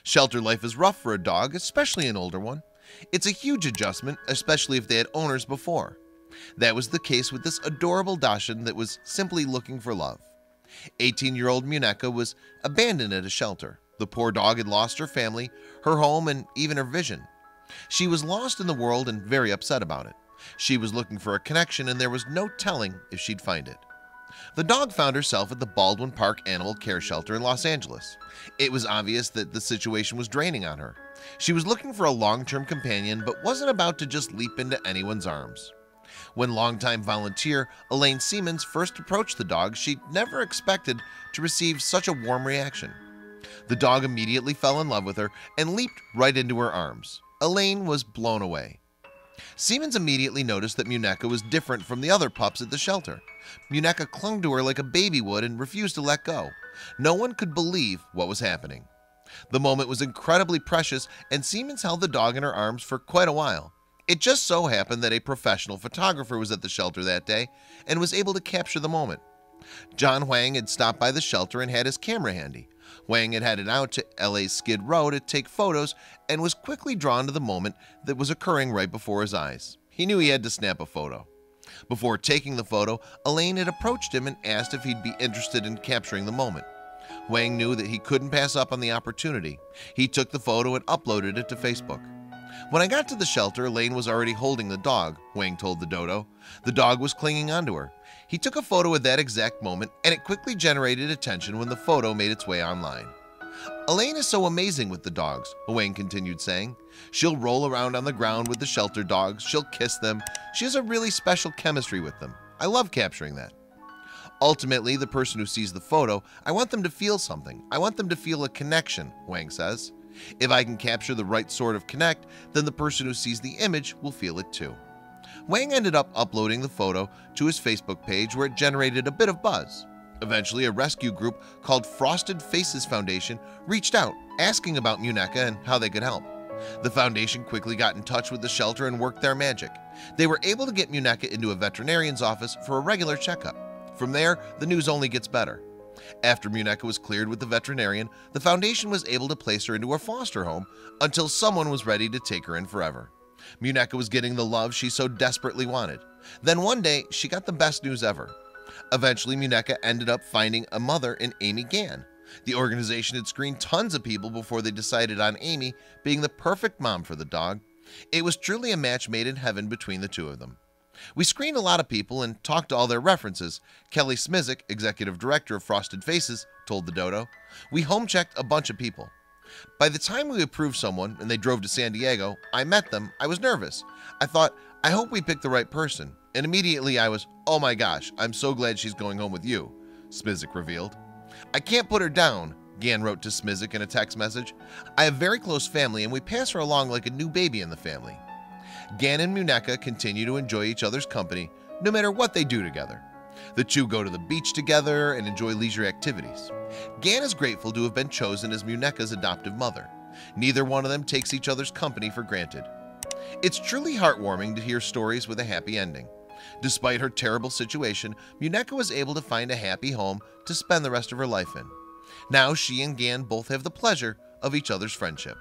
Shelter life is rough for a dog, especially an older one. It's a huge adjustment, especially if they had owners before. That was the case with this adorable Dachshund that was simply looking for love. 18-year-old Muneka was abandoned at a shelter. The poor dog had lost her family, her home, and even her vision. She was lost in the world and very upset about it. She was looking for a connection, and there was no telling if she'd find it. The dog found herself at the Baldwin Park Animal Care Shelter in Los Angeles. It was obvious that the situation was draining on her. She was looking for a long-term companion, but wasn't about to just leap into anyone's arms. When longtime volunteer Elaine Siemens first approached the dog, she'd never expected to receive such a warm reaction. The dog immediately fell in love with her and leaped right into her arms. Elaine was blown away. Siemens immediately noticed that Muneka was different from the other pups at the shelter. Muneka clung to her like a baby would and refused to let go. No one could believe what was happening. The moment was incredibly precious, and Siemens held the dog in her arms for quite a while. It just so happened that a professional photographer was at the shelter that day and was able to capture the moment. John Huang had stopped by the shelter and had his camera handy. Huang had headed out to LA's Skid Row to take photos and was quickly drawn to the moment that was occurring right before his eyes. He knew he had to snap a photo. Before taking the photo, Elaine had approached him and asked if he'd be interested in capturing the moment. Huang knew that he couldn't pass up on the opportunity. He took the photo and uploaded it to Facebook. When I got to the shelter, Elaine was already holding the dog, Huang told the dodo. The dog was clinging onto her. He took a photo at that exact moment, and it quickly generated attention when the photo made its way online. Elaine is so amazing with the dogs, Huang continued saying. She'll roll around on the ground with the shelter dogs. She'll kiss them. She has a really special chemistry with them. I love capturing that. Ultimately, the person who sees the photo, I want them to feel something. I want them to feel a connection, Huang says. If I can capture the right sort of connect, then the person who sees the image will feel it too. Huang ended up uploading the photo to his Facebook page, where it generated a bit of buzz. Eventually, a rescue group called Frosted Faces Foundation reached out, asking about Muneka and how they could help. The foundation quickly got in touch with the shelter and worked their magic. They were able to get Muneka into a veterinarian's office for a regular checkup. From there, the news only gets better. After Muneka was cleared with the veterinarian, the foundation was able to place her into a foster home until someone was ready to take her in forever. Muneka was getting the love she so desperately wanted. Then one day, she got the best news ever. Eventually, Muneka ended up finding a mother in Amy Gann. The organization had screened tons of people before they decided on Amy being the perfect mom for the dog. It was truly a match made in heaven between the two of them. We screened a lot of people and talked to all their references. Kelly Smizik, executive director of Frosted Faces, told the dodo. We home-checked a bunch of people. By the time we approved someone and they drove to San Diego, I met them. I was nervous. I thought, I hope we picked the right person. And immediately I was, oh my gosh, I'm so glad she's going home with you, Smizik revealed. I can't put her down, Gann wrote to Smizik in a text message. I have very close family and we pass her along like a new baby in the family. Gann and Muneka continue to enjoy each other's company no matter what they do together. The two go to the beach together and enjoy leisure activities. Gann is grateful to have been chosen as Muneka's adoptive mother. Neither one of them takes each other's company for granted. It's truly heartwarming to hear stories with a happy ending. Despite her terrible situation, Muneka was able to find a happy home to spend the rest of her life in. Now she and Gann both have the pleasure of each other's friendship.